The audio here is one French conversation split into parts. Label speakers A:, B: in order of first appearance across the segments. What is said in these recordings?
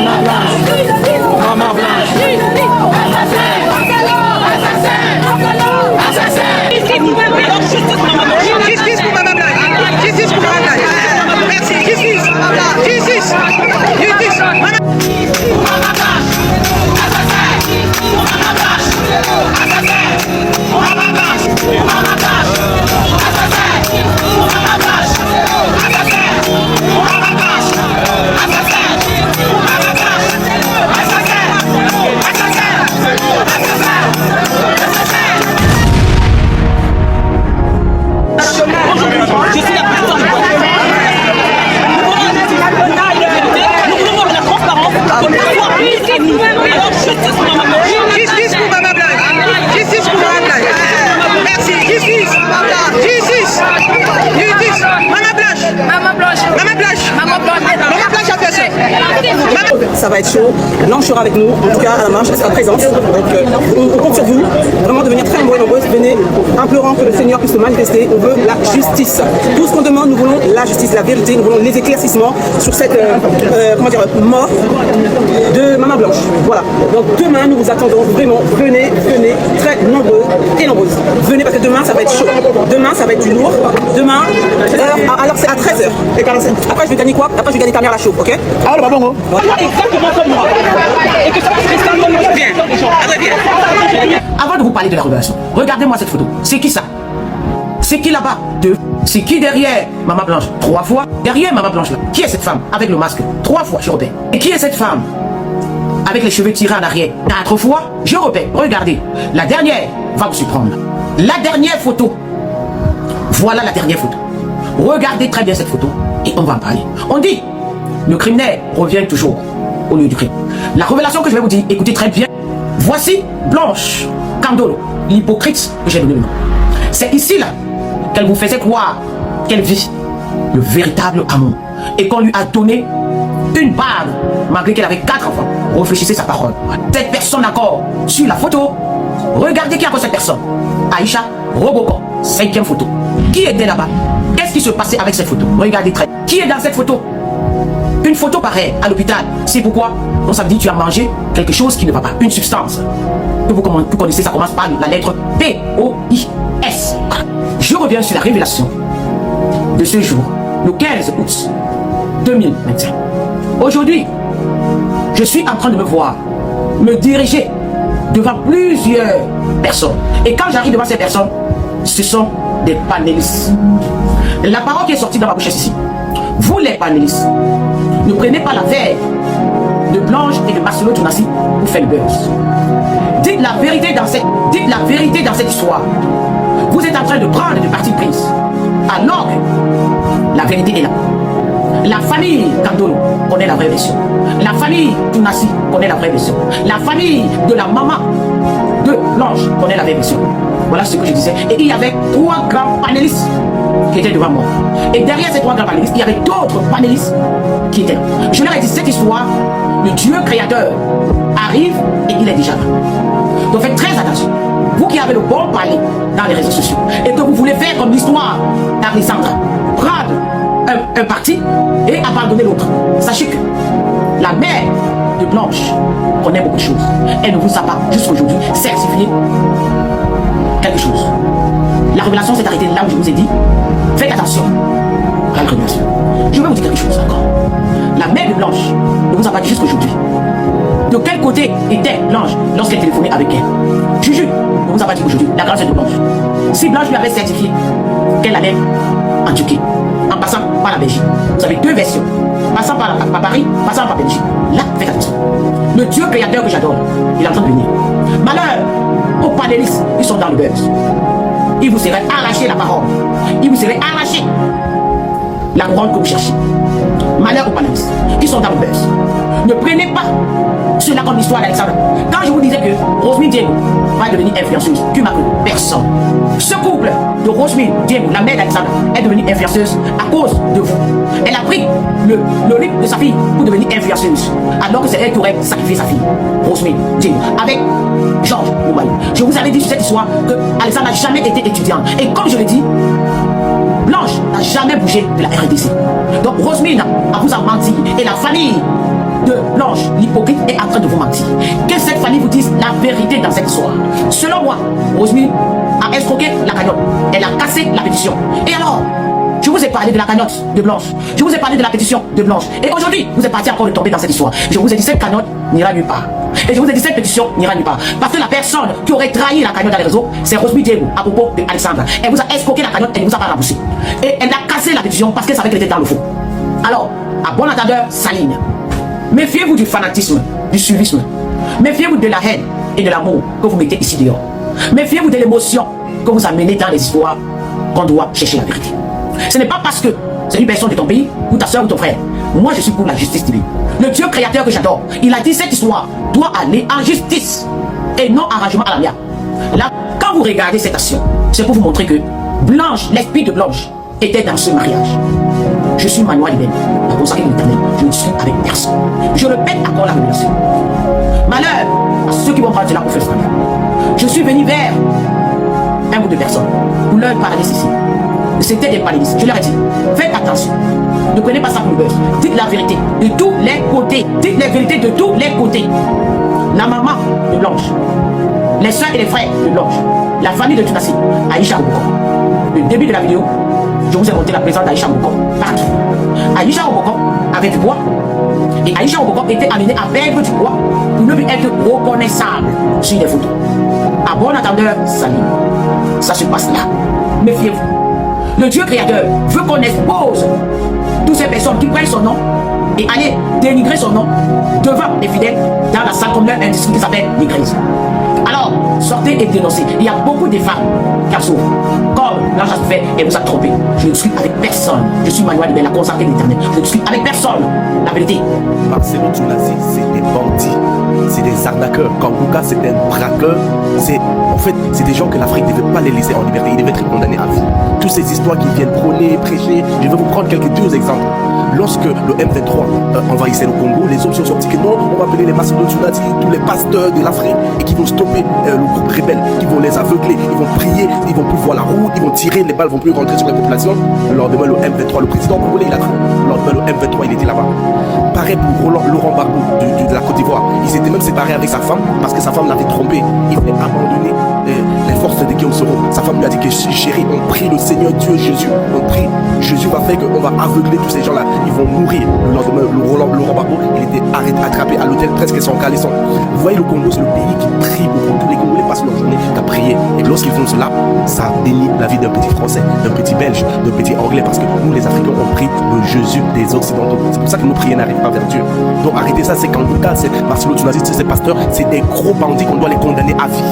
A: Maman
B: Justice pour Maman Blanche. Justice pour Maman Blanche. Merci. Justice. Justice. Justice. Maman Justice pour Maman Blanche. Justice pour Maman Blanche. Merci. Justice. Justice. Justice. Maman Blanche.
C: Maman Blanche.
B: Maman Blanche.
C: Maman Blanche.
B: Maman Blanche a fait ça.
D: Ça va être chaud. Blanche sera avec nous, en tout cas à la marche, elle sera présente. Donc on compte sur vous, vraiment de venir très nombreux et nombreuses. Venez, implorant que le Seigneur puisse se manifester. On veut la justice. Tout ce qu'on demande, nous voulons la justice, la vérité, nous voulons les éclaircissements sur cette mort de Maman Blanche. Voilà. Donc demain, nous vous attendons vraiment. Venez, très nombreux et nombreuses. Venez parce que demain, ça va être chaud. Demain, ça va être du lourd. Demain, alors c'est à 13h. Après, je vais gagner quoi? Après, je vais gagner Camille à la chauve, ok?
B: Ah, le bon.
D: Exactement comme moi. Et que ça va se rester comme moi.
B: Bien.
E: Avant de vous parler de la révélation, regardez-moi cette photo. C'est qui ça? C'est qui là-bas? 2. C'est qui derrière Maman Blanche? 3 fois. Derrière Maman Blanche là. Qui est cette femme? Avec le masque. 3 fois, je repère. Et qui est cette femme? Avec les cheveux tirés en arrière. 4 fois, je repère. Regardez. La dernière va vous surprendre. La dernière photo. Voilà la dernière photo. Regardez très bien cette photo et on va en parler. On dit, le criminel revient toujours au lieu du crime. La révélation que je vais vous dire, écoutez très bien. Voici Blanche Candolo, l'hypocrite que j'ai donné le nom. C'est ici là qu'elle vous faisait croire qu'elle vit le véritable amour et qu'on lui a donné une bague malgré qu'elle avait 4 enfants. Réfléchissez sa parole. Cette personne encore sur la photo, regardez qui est encore cette personne. Aïcha Robocop, 5e photo. Qui était là-bas? Qu'est-ce qui se passait avec cette photo? Regardez très. Qui est dans cette photo? Une photo pareille à l'hôpital. C'est pourquoi on ça veut dire que tu as mangé quelque chose qui ne va pas. Une substance. Que vous connaissez, ça commence par la lettre P-O-I-S. Je reviens sur la révélation de ce jour, le 15 août 2021. Aujourd'hui, je suis en train de me voir, me diriger devant plusieurs personnes. Et quand j'arrive devant ces personnes, ce sont des panélistes. La parole qui est sortie dans ma bouche est ici. Vous les panélistes, ne prenez pas la verre de Blanche et de Marcelo Tounassi pour faire le buzz. Dites la vérité dans cette histoire. Vous êtes en train de prendre de parti prise. Alors que la vérité est là. La famille Candolo connaît la vraie version. La famille Tounassi connaît la vraie version. La famille de la maman de Blanche connaît la vraie version. Voilà ce que je disais. Et il y avait 3 grands panélistes qui étaient devant moi. Et derrière ces 3 grands panélistes, il y avait d'autres panélistes qui étaient là. Je leur ai dit, cette histoire, le Dieu créateur arrive et il est déjà là. Donc faites très attention. Vous qui avez le bon parler dans les réseaux sociaux et que vous voulez faire comme l'histoire d'Alexandra, prendre un parti et abandonner l'autre. Sachez que la mère de Blanche connaît beaucoup de choses. Elle ne vous a pas jusqu'à aujourd'hui certifié quelque chose. La révélation s'est arrêtée là où je vous ai dit. Faites attention à la révélation. Je vais vous dire quelque chose encore. La mère de Blanche ne vous a pas dit jusqu'à aujourd'hui. De quel côté était Blanche lorsqu'elle téléphonait avec elle? Juju ne vous a pas dit aujourd'hui la grande sœur de Blanche. Si Blanche lui avait certifié qu'elle allait en Turquie, en passant par la Belgique, vous avez 2 versions. Passant par Paris, passant par Belgique. Là, faites attention. Le Dieu créateur que j'adore, il est en train de venir. Malheur aux panélistes qui sont dans le buzz. Il vous serait arraché la parole. Il vous serait arraché la couronne que vous cherchez. Malheur aux panélistes qui sont dans le buzz. Ne prenez pas cela comme l'histoire d'Alexandre. Quand je vous disais que Roselyne Diego va devenir influenceuse, tu m'as cru. Personne. Ce couple de Roselyne Diego, la mère d'Alexandre, est devenue influenceuse à cause de vous. Elle a pris le rythme de sa fille pour devenir influenceuse. Alors que c'est elle qui aurait sacrifié sa fille, Roselyne Diego, avec Georges Oumaï. Je vous avais dit sur cette histoire que Alexandre n'a jamais été étudiante. Et comme je l'ai dit, Blanche n'a jamais bougé de la RDC. Donc Roselyne vous a menti. Et la famille de Blanche, l'hypocrite, est en train de vous mentir. Que cette famille vous dise la vérité dans cette histoire. Selon moi, Roselyne a escroqué la cagnotte. Elle a cassé la pétition. Et alors, je vous ai parlé de la cagnotte de Blanche. Je vous ai parlé de la pétition de Blanche. Et aujourd'hui, vous êtes parti encore de tomber dans cette histoire. Je vous ai dit cette cagnotte n'ira nulle part. Et je vous ai dit cette pétition n'ira nulle part. Parce que la personne qui aurait trahi la cagnotte dans les réseaux, c'est Roselyne Diego à propos d'Alexandre. Elle vous a escroqué la cagnotte, elle ne vous a pas remboursé. Et elle a cassé la pétition parce qu'elle savait qu'elle était dans le faux. Alors, à bon entendeur, Saline, méfiez-vous du fanatisme, du suivisme. Méfiez-vous de la haine et de l'amour que vous mettez ici dehors. Méfiez-vous de l'émotion que vous amenez dans les histoires qu'on doit chercher la vérité. Ce n'est pas parce que c'est une personne de ton pays, ou ta soeur ou ton frère. Moi, je suis pour la justice divine. Le Dieu créateur que j'adore, il a dit cette histoire doit aller en justice et non en arrangement à la mienne. Là, quand vous regardez cette action, c'est pour vous montrer que Blanche, l'esprit de Blanche, était dans ce mariage. Je suis Manoa Libène, la consacrée de l'Éternel. Je ne suis avec personne. Je répète encore la révélation. Malheur à ceux qui vont prendre cela pour faire scandale. Je suis venu vers un groupe de personnes pour leur parler ici. C'était des palénistes. Je leur ai dit, faites attention. Ne prenez pas ça pour le buzz. Dites la vérité de tous les côtés. Dites les vérités de tous les côtés. La maman de Blanche, les soeurs et les frères de Blanche, la famille de Tunasi, Aïcha Oboko. Le début de la vidéo, je vous ai montré la présence d'Aïcha Oboko partout. Aïcha Oboko avait du bois. Et Aïcha Oboko était amenée à perdre du bois pour ne plus être reconnaissable sur les photos. À bon entendeur, salut. Ça se passe là. Méfiez-vous. Le Dieu créateur veut qu'on expose toutes ces personnes qui prennent son nom et aller dénigrer son nom devant les fidèles dans la salle comme leur industrie qui s'appelle l'église. Alors, sortez et dénoncez. Il y a beaucoup de femmes qui en souffrent. Comme Blanche a fait et vous a trompé. Je ne suis avec personne. Je suis Manoa Libène, la consacrée de l'Éternel. Je ne suis avec personne. La vérité.
A: Marcelo Tunasi, c'est des bandits. C'est des arnaqueurs. Quand Luka, c'est un braqueur. En fait, c'est des gens que l'Afrique ne devait pas les laisser en liberté. Ils devaient être condamnés à vie. Toutes ces histoires qui viennent prôner, prêcher. Je vais vous prendre deux exemples. Lorsque le M23 envahissait le Congo, les hommes sont sortis que non, on va appeler les Marcelo Tunasi, tous les pasteurs de l'Afrique, et qui vont stopper le groupe rebelle, qui vont les aveugler, ils vont prier, ils vont plus voir la route, ils vont tirer, les balles vont plus rentrer sur la population. Le lendemain, le M23, le président congolais, il a cru. Le lendemain, le M23, il était là-bas. Pareil pour Laurent Gbagbo de la Côte d'Ivoire. Il s'était même séparé avec sa femme parce que sa femme l'avait trompé. Il voulait abandonner les forces de Guillaume Soro. Sa femme lui a dit que chérie, on prie le Seigneur Dieu Jésus. On prie, Jésus va faire qu'on va aveugler tous ces gens-là. Ils vont mourir. Le lendemain, Laurent Gbagbo, il était attrapé à l'hôtel, presque sans caleçon. Vous voyez, le Congo, c'est le pays qui prie beaucoup. Tous les Congolais passent leur journée qu'à prier. Et lorsqu'ils font cela, ça dénigre la vie d'un petit Français, d'un petit Belge, d'un petit Anglais. Parce que nous, les Africains, on prie le Jésus des Occidentaux. C'est pour ça que nos prières n'arrivent pas vers Dieu. Donc arrêtez ça, c'est quand Luka, c'est Marcelo Tunasi, c'est ces pasteurs, c'est des gros bandits qu'on doit les condamner à vie.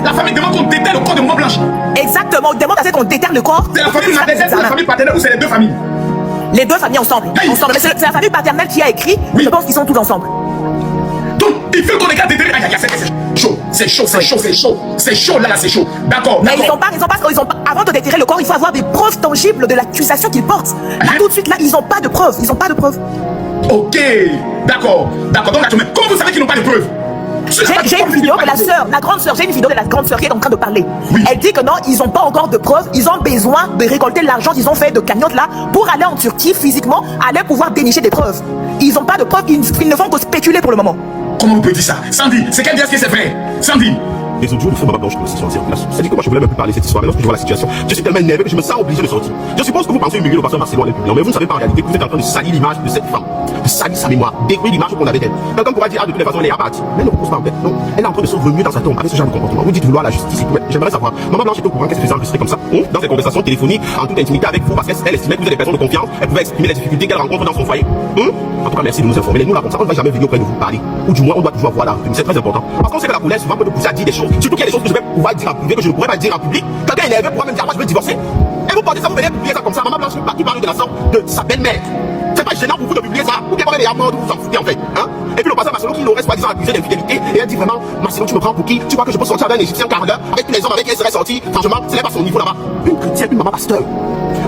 C: La famille demande qu'on déterre le corps de Maman Blanche.
F: Exactement, on demande à ce qu'on déterre le corps.
C: C'est la famille maternelle, c'est la famille paternelle ou c'est les deux familles?
F: Les deux familles ensemble.
C: Hey.
F: Ensemble. Mais c'est la famille paternelle qui a écrit,
C: Oui.
F: je pense qu'ils sont tous ensemble.
C: Donc, il faut qu'on les garde déterrés. Aïe, c'est chaud, c'est chaud, c'est chaud, c'est chaud. C'est chaud, là, c'est chaud. D'accord,
F: Mais
C: d'accord.
F: ils ont pas, avant de déterrer le corps, il faut avoir des preuves tangibles de l'accusation qu'ils portent. Là, tout de suite, là, ils n'ont pas de preuves. Ils n'ont pas de preuves.
C: Ok, d'accord, d'accord. Donc, mais comment vous savez qu'ils n'ont pas de preuves?
F: J'ai une vidéo de la sœur, la grande sœur, j'ai une vidéo de la grande sœur qui est en train de parler.
C: Oui.
F: Elle dit que non, ils n'ont pas encore de preuves, ils ont besoin de récolter l'argent qu'ils ont fait de cagnotte là pour aller en Turquie physiquement, aller pouvoir dénicher des preuves. Ils n'ont pas de preuves, ils ne font que spéculer pour le moment.
C: Comment vous pouvez dire ça? Sandy, c'est qu'elle dit est-ce que c'est vrai? Sandy.
A: Les audios de feu Maman Blanche qui sont en circulation. C'est-à-dire que moi je voulais même plus parler de cette histoire, mais lorsque je vois la situation, je suis tellement énervé que je me sens obligé de sortir. Je suppose que vous pensez humilier le pasteur Marcelo avec public, mais vous ne savez pas en réalité que vous êtes en train de salir l'image de cette femme, de salir sa mémoire, détruire l'image qu'on avait d'elle. Quelqu'un pourra dire, ah, de toutes les façons, elle est abattue. Mais non, pas en fait. Non, elle est en train de se remuer dans sa tombe avec ce genre de comportement. Vous dites vouloir la justice. J'aimerais savoir, Maman Blanche est au courant qu'est-ce que vous enregistrez comme ça, dans ses conversations téléphoniques, en toute intimité avec vous, parce qu'elle estimait que vous êtes des personnes de confiance, elle pouvait exprimer les difficultés qu'elle rencontre dans son foyer. En tout cas, merci de nous informer. Nous, là, comme ça, on ne va jamais venir auprès de vous parler. Ou du moins, on doit toujours avoir la rue. C'est très important. Parce qu'on sait que la colère, souvent, peut nous pousser à dire des choses. Surtout qu'il y a des choses que je vais pouvoir dire en privé, que je ne pourrais pas dire en public. Quelqu'un est énervé pourra même dire, moi, je veux divorcer. Et vous pensez ça, vous venez publier ça comme ça. Maman Blanche, partout parler de la sorte de sa belle-mère. C'est pas gênant pour vous de publier ça. Ou bien, vous vous en foutez, en fait. Et puis, le pasteur Marcelo, qui l'aurait soi-disant accusé d'infidélité, et elle dit vraiment, Marcelo, tu me prends pour qui? Tu crois que je peux sortir avec un Égyptien carleur, avec tous les hommes avec qui elle serait sortie? Franchement, ce n'est pas son niveau là-bas. Une chrétienne, une maman pasteur.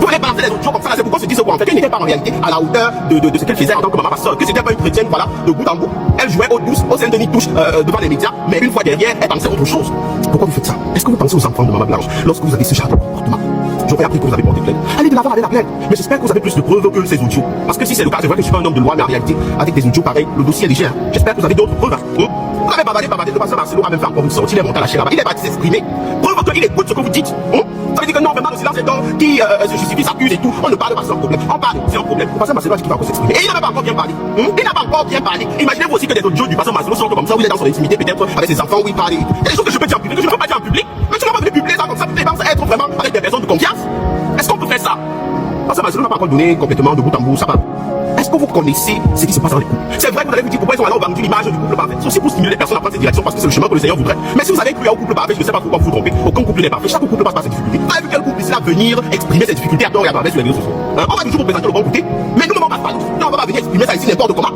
A: Vous venez balancer les autres jours comme ça, c'est pourquoi se dit ce quoi en fait, qu'elle n'était pas en réalité à la hauteur de ce qu'elle faisait en tant que maman pasteur, que c'était pas une chrétienne, voilà, de bout en bout. Elle jouait au douce, au Saint-Denis touche devant les médias, mais une fois derrière, elle pensait autre chose. Pourquoi vous faites ça? Est-ce que vous pensez aux enfants de Maman Blanche lorsque vous avez ce genre de comportement. J'aurais appris que vous avez porté plainte. Allez de l'avant, allez la plainte. Mais j'espère que vous avez plus de preuves que ces audios. Parce que si c'est le cas, c'est vrai que je suis pas un homme de loi, mais en réalité, avec des audios pareils, le dossier est léger. Hein. J'espère que vous avez d'autres preuves. Hein. Vous avez bavardé, le pasteur Marcelo a même fait encore une sortie, il est monté à la chair là-bas. Il est parti s'exprimer. Preuve qu'il écoute ce que vous dites. Ça veut dire que non, vraiment, le silence est d'homme qui se justifie, s'accuse et tout. On ne parle pas sans problème. On parle, c'est un problème. Le pasteur Marcelo a dit qu'il va encore s'exprimer. Et il n'a pas encore bien parlé. Il n'a pas encore bien parlé. Imaginez-vous aussi que des audios du pasteur Marcelo sont comme ça, où il est dans son intimité, peut-être avec ses enfants, où il parle. Il y a des choses que je peux dire en public, que je ne peux pas dire en public. Mais tu ne vas pas venir publier ça comme ça, tu penses être vraiment avec des personnes de confiance. Est-ce qu'on peut faire ça? Pasteur Marcelo n'a pas encore donné complètement de bout en bout sa part. Est-ce que vous connaissez ce qui se passe dans les couples? C'est vrai que vous allez vous dire pourquoi ils sont allés au banc l'image du couple parfait. C'est aussi pour stimuler les personnes à prendre cette direction parce que c'est le chemin que le Seigneur voudrait. Mais si vous avez cru au couple parfait, je ne sais pas pourquoi vous vous trompez. Aucun couple n'est parfait. Chaque couple passe par ses difficultés. Vous avez vu quel couple ici là venir exprimer ses difficultés à tort et à travers sur les réseaux sociaux? On va toujours vous présenter le bon côté, mais nous ne pas. On va pas venir exprimer ça ici n'importe comment.